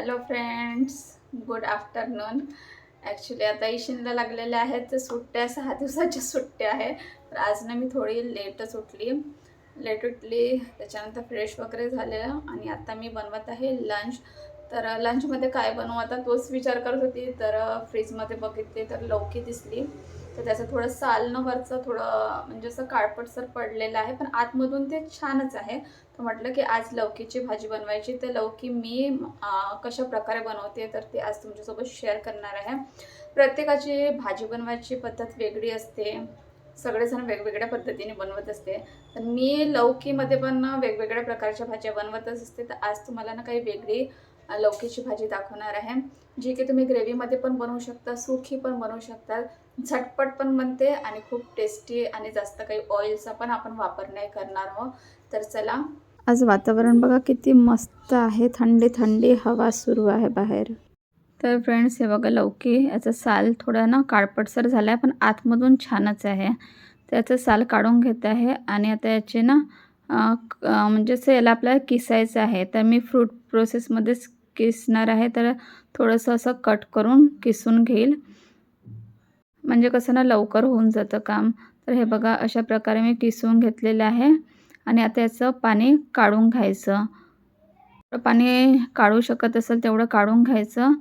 Hello friends, good afternoon. Actually आता इशिनला लागलेल्या आहेत तर सुट्ट्या 6 दिवसाच्या सुट्ट्या आहे. तर आज ना मी थोडी लेटच उठली. त्याच्यानंतर फ्रेश वगैरे झालेलं आणि आता मी बनवत आहे लंच. तर लंचमध्ये काय बनवू आता तोच विचार करत होती. तर फ्रीजमध्ये बघितले तर लौकी दिसली. तर त्याचं थोडं सालनं वरचं थोडं म्हणजे असं काळपटसर पडलेलं आहे, पण आतमधून ते छानच आहे. तर म्हटलं की आज लौकीची भाजी बनवायची. तर लौकी मी कशा प्रकारे बनवते तर ते आज तुमच्यासोबत शेअर करणार आहे. प्रत्येकाची भाजी बनवायची पद्धत वेगळी असते. सगळेजण वेगवेगळ्या पद्धतीने बनवत असते. तर मी लौकीमध्ये पण वेगवेगळ्या प्रकारच्या भाज्या बनवतच असते. तर आज तुम्हाला ना काही वेगळी लौकीची भाजी दाखवणार आहे, जी की तुम्ही ग्रेव्हीमध्ये पण बनवू शकता, सुकी पण बनवू शकता, झटपट पण बनते आणि खूप टेस्टी आणि जास्त काही ऑइलचा पण आपण वापर नाही करणार आहोत. तर चला, आज वातावरण बघा किती मस्त आहे, थंडी थंडी हवा सुरू आहे बाहेर. तर फ्रेंड्स, हे बघा लौकी, याचा साल थोडा ना काळपटसर झाला आहे, पण आतमधून छानच आहे. त्याचं साल काढून घेत आहे आणि आता याचे ना म्हणजे असं याला आपल्याला किसायचं आहे. तर मी फ्रूट प्रोसेसमध्येच किसणार आहे. तर थोडंसं असं कट करून किसून घेईल, म्हणजे कसं ना लवकर होऊन जातं काम. तर हे बघा अशा प्रकारे मी किसून घेतलेलं आहे आणि आता याचं पाणी काढून घ्यायचं. पाणी काढू शकत असेल तेवढं काढून घ्यायचं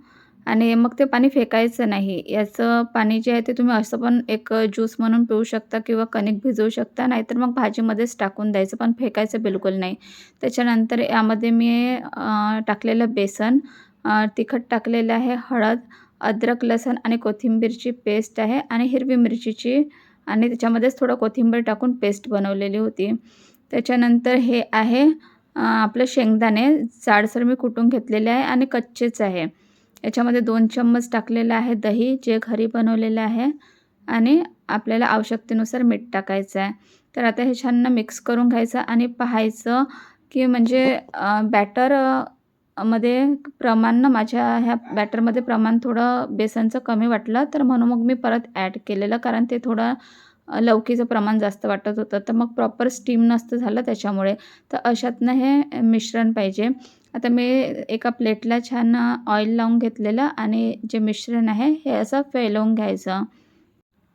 आणि मग ते पाणी फेकायचं नाही. याचं पाणी जे आहे ते तुम्ही असं पण एक ज्यूस म्हणून पिऊ शकता किंवा कणिक भिजवू शकता, नाहीतर मग भाजीमध्येच टाकून द्यायचं, पण फेकायचं बिलकुल नाही. त्याच्यानंतर यामध्ये मी टाकलेलं बेसन, तिखट टाकलेलं आहे, हळद, अद्रक, लसूण आणि कोथिंबीरची पेस्ट आहे आणि हिरवी मिरचीची, आणि त्याच्यामध्येच थोडं कोथिंबीर टाकून पेस्ट बनवलेली होती. त्याच्यानंतर हे आहे आपले शेंगदाणे जाडसर मी कुटून घेतलेले आहे आणि कच्चेच आहे. याच्यामध्ये 2 चम्मच टाकलेलं आहे दही, जे घरी बनवलेलं आहे, आणि आपल्याला आवश्यकतेनुसार मीठ टाकायचं आहे. तर आता हे छान मिक्स करून घ्यायचं आणि पाहायचं की म्हणजे बॅटर मध्ये प्रमाण ना, माझ्या ह्या बॅटरमध्ये प्रमाण थोडं बेसनचं कमी वाटलं, तर म्हणून मग मी परत ॲड केलेलं, कारण ते थोडं लौकीचं प्रमाण जास्त वाटत होतं. तर मग प्रॉपर स्टीम नसतं झालं त्याच्यामुळे. तर अशातनं हे मिश्रण पाहिजे. आता मी एका प्लेटला छान ऑइल लावून घेतलेलं आणि जे मिश्रण आहे हे असं फैलवून घ्यायचं.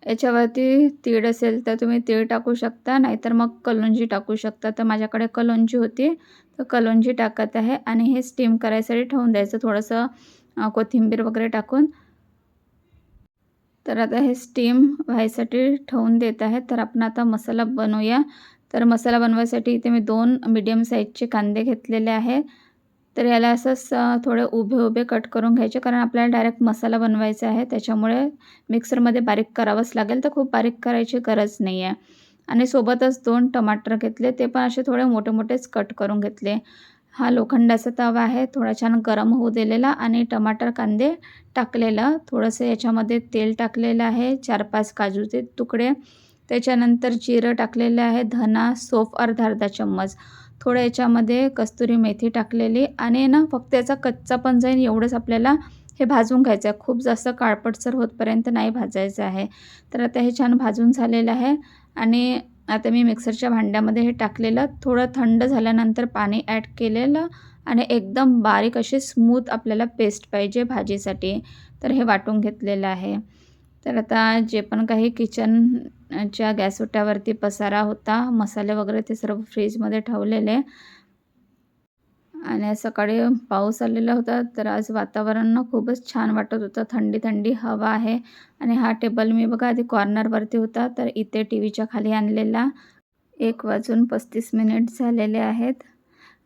याच्यावरती तीळ असेल तर तुम्ही तीळ टाकू शकता, नाहीतर मग कलोंजी टाकू शकता. तर माझ्याकडे कलोंजी होती, तर कलोंजी टाकत आहे आणि हे स्टीम करायसाठी ठेवून द्यायचं थोडंसं कोथिंबीर वगैरे टाकून. तर आता हे स्टीम व्हायसाठी ठेवून देत आहे. तर आपण आता मसाला बनवूया. तर मसाला बनवायसाठी इथे मी 2 मीडियम साईजचे कांदे घेतलेले आहे. तर याला असंच थोडे उभे-उभे कट करून घ्यायचे, कारण आपल्याला डायरेक्ट मसाला बनवायचा आहे. त्याच्यामुळे मिक्सरमध्ये बारीक करावंच लागेल, तर खूप बारीक करायची गरज नाही आहे. आणि सोबतच 2 टमाटर घेतले, ते पण असे थोडे मोठे-मोठेच कट करून घेतले. हा लोखंडाचा तवा आहे, थोडा छान गरम होऊ दिलेला आणि टमाटर, कांदे टाकलेलं. थोडंसं याच्यामध्ये तेल टाकलेलं आहे, 4-5 काजूचे तुकडे. त्याच्यानंतर जिरं टाकलेलं आहे, धना, सौंफ अर्धा-अर्धा चम्मच. थोडं याच्यामध्ये कस्तुरी मेथी टाकलेली आणि ना फक्त याचा कच्चा पण जाईल एवढंच आपल्याला हे भाजून घ्यायचं आहे. खूप जास्त काळपटसर होतपर्यंत नाही भाजायचं आहे. तर आता हे छान भाजून झालेलं आहे आणि आता मी मिक्सरच्या भांड्यामध्ये हे टाकलेलं. थोडं थंड झाल्यानंतर पाणी ॲड केलेलं आणि एकदम बारीक अशी स्मूथ आपल्याला पेस्ट पाहिजे भाजीसाठी. तर हे वाटून घेतलेलं आहे. तर आता जे पण काही किचनच्या गॅस ओट्यावरती पसारा होता, मसाले वगैरे ते सर्व फ्रीजमध्ये ठेवलेले. आणि सकाळी पाऊस आलेला होता, तर आज वातावरण ना खूपच छान वाटत होतं. थंडी-थंडी हवा आहे आणि हा टेबल मी बघा आधी कॉर्नरवरती होता, तर इथे टीव्हीच्या खाली आणलेला. 1:35 झालेले आहेत.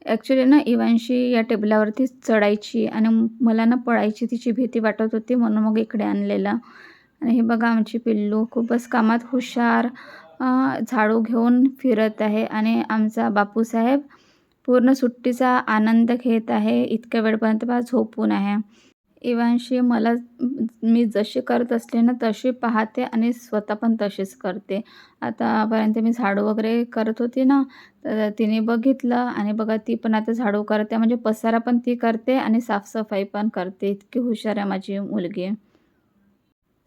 ॲक्च्युली ना इवांशी या टेबलावरती चढायची आणि मला ना पडायची तिची भीती वाटत होती, म्हणून मग इकडे आणलेलं. आणि हे बघा आमची पिल्लू खूपच कामात हुशार, झाडू घेऊन फिरत आहे आणि आमचा बापूसाहेब पूर्ण सुट्टीचा आनंद घेत आहे. इतक्या वेळपर्यंत बा झोपून आहे. इवांशी मी जशी करत असले ना तशी पाहते आणि स्वतः पण तशीच करते. आतापर्यंत मी झाडू वगैरे करत होती ना, तर तिने बघितलं आणि बघा ती पण आता झाडू करते, म्हणजे पसारा पण ती करते आणि साफसफाई पण करते. इतकी हुशार आहे माझी मुलगी.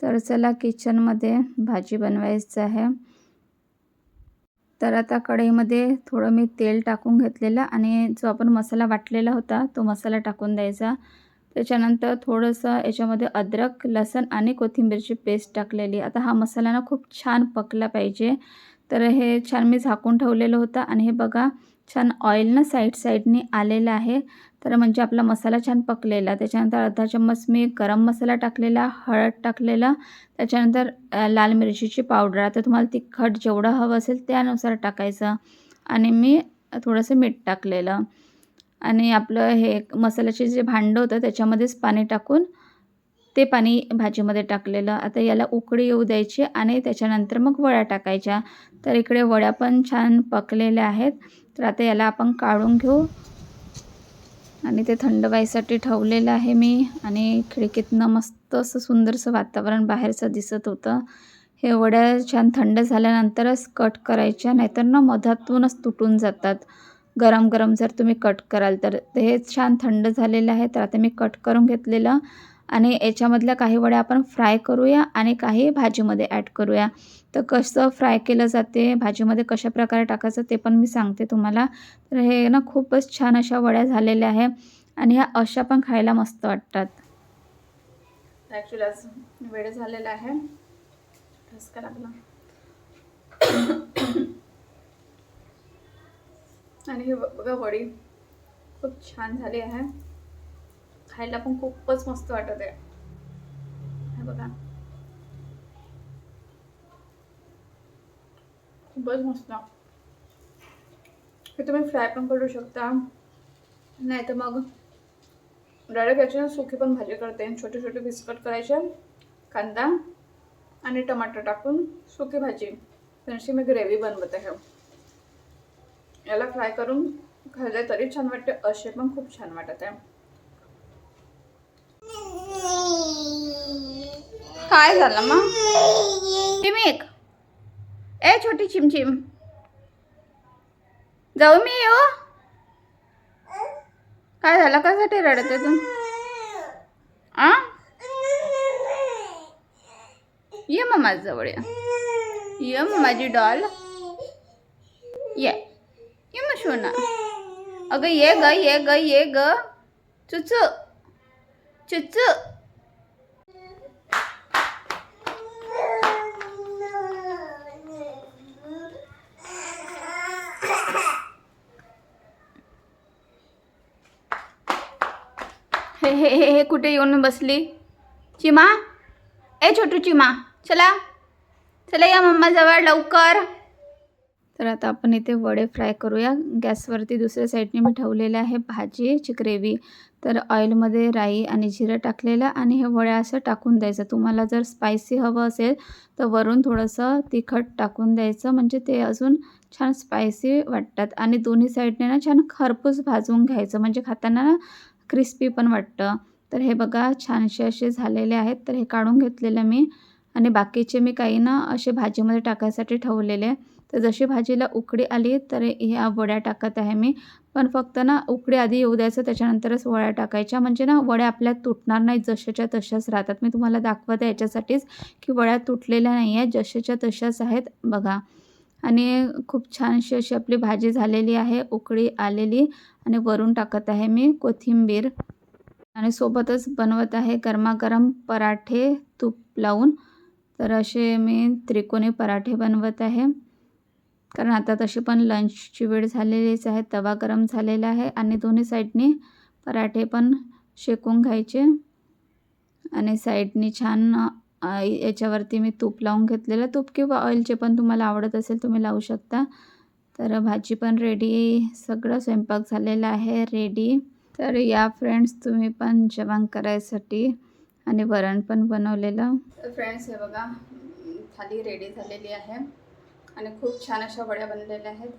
तर चला किचनमध्ये भाजी बनवायचं आहे. तर आता कढईमध्ये थोडं मी तेल टाकून घेतलेलं आणि जो आपण मसाला वाटलेला होता तो मसाला टाकून द्यायचा. त्याच्यानंतर थोडंसं याच्यामध्ये अद्रक, लसूण आणि कोथिंबीरची पेस्ट टाकलेली. आता हा मसाला ना खूप छान पकला पाहिजे. तर हे छान मी झाकून ठेवलेलं होतं आणि हे बघा छान ऑइल ना साईडनी आलेलं आहे. तर म्हणजे आपला मसाला छान पकलेला. त्याच्यानंतर अर्धा चम्मच मी गरम मसाला टाकलेला, हळद टाकलेलं, त्याच्यानंतर लाल मिरचीची पावडर. आता तुम्हाला तिखट जेवढं हवं असेल त्यानुसार टाकायचं आणि मी थोडंसं मीठ टाकलेलं आणि आपलं हे मसाल्याचे जे भांडं होतं त्याच्यामध्येच पाणी टाकून ते पाणी भाजीमध्ये टाकलेलं. आता याला उकळी येऊ द्यायची आणि त्याच्यानंतर मग वड्या टाकायच्या. तर इकडे वड्या पण छान पकलेल्या आहेत. तर आता याला आपण काढून घेऊ आणि ते थंड व्हायसाठी ठेवलेलं आहे मी आणि खिडकीतनं मस्त असं सुंदरसं वातावरण बाहेरचं दिसत होतं. हे वड्या छान थंड झाल्यानंतरच कट करायच्या, नाहीतर ना मधातूनच तुटून जातात. गरम जर तुम्ही कट कराल तर. हे छान थंड झालेलं आहे. तर आता मी कट करून घेतलेलं आणि याच्यामधल्या काही वड्या आपण फ्राय करूया आणि काही भाजीमध्ये ॲड करूया. तर कसं फ्राय केलं जाते, भाजीमध्ये कशाप्रकारे टाकायचं ते पण मी सांगते तुम्हाला. तर हे ना खूपच छान अशा वड्या झालेल्या आहे आणि ह्या अशा पण खायला मस्त वाटतात. ॲक्च्युली आज वेळ झालेला आहे, ठसका लागला आणि हे बघा वडी खूप छान झाली आहे, खायला पण खूपच मस्त वाटत आहे. हे बघा खूपच मस्त. हे तुम्ही फ्राय पण करू शकता, नाही तर मग डायरेक्ट याची सुकी पण भाजी करते. छोटे छोटे बिस्कट करायचे, कांदा आणि टमाटर टाकून सुकी भाजी, तशी मी ग्रेव्ही बनवत आहे. याला फ्राय करून खाल्ले तरी छान वाटते, असे पण खूप छान वाटत आहे. काय झालं मग चिमिक? ए छोटी चिमचिम, जाऊ मी येऊ? काय झालं, कशासाठी रडते तू? आ ये मग माझ्याजवळ ये मग माझी डॉल, ये मग शोना. अगं ये ग चुचू चुचू. हे हे हे हे कुठे येऊन बसली चिमा? ए छोटू चिमा, चला चला या मम्माजवळ लवकर. तर आता आपण इथे वडे फ्राय करूया. गॅसवरती दुसऱ्या साईडने मी ठेवलेले आहे भाजीची ग्रेव्ही. तर ऑइलमध्ये राई आणि जिरं टाकलेलं आणि हे वड्या असं टाकून द्यायचं. तुम्हाला जर स्पायसी हवं असेल तर वरून थोडंसं तिखट टाकून द्यायचं, म्हणजे ते अजून छान स्पायसी वाटतात. आणि दोन्ही साईडने ना छान खरपूस भाजून घ्यायचं, म्हणजे खाताना ना क्रिस्पी पण वाटतं. तर हे बघा छानसे असे झालेले आहेत. तर हे काढून घेतलेलं मी आणि बाकीचे मी काही ना असे भाजीमध्ये टाकायसाठी ठेवलेले. तर जशी भाजीला उकळी आली तर ह्या वड्या टाकत आहे मी. पण फक्त ना उकळी आधी येऊ द्यायचं, त्याच्यानंतरच वड्या टाकायच्या, म्हणजे ना वड्या आपल्या तुटणार नाहीत, जशाच्या तशाच राहतात. मी तुम्हाला दाखवत आहे याच्यासाठीच की वड्या तुटलेल्या नाही आहेत, जशाच्या तशाच आहेत बघा. आणि खूप छानशी अशी आपली भाजी झालेली आहे, उकळी आलेली. आणि वरून टाकत आहे मी कोथिंबीर आणि सोबतच बनवत आहे गरमागरम पराठे तूप लावून. तर असे मी त्रिकोणी पराठे बनवत आहे, कारण आता तशी पण लंचची वेळ झालेलीच आहे. तवा गरम झालेला आहे आणि दोन्ही साईडनी पराठे पण शेकून घ्यायचे आणि साईडनी छान याच्यावरती मी तूप लावून घेतलेलं, तूप किंवा ऑइलचे पण तुम्हाला आवडत असेल तुम्ही लावू शकता. तर भाजी पण रेडी, सगळं स्वयंपाक झालेला आहे रेडी. तर या फ्रेंड्स तुम्ही पण जेवण करायसाठी आणि वरण पण बनवलेलं. तर फ्रेंड्स हे बघा थाली रेडी झालेली आहे आणि खूप छान अशा वड्या बनलेल्या आहेत.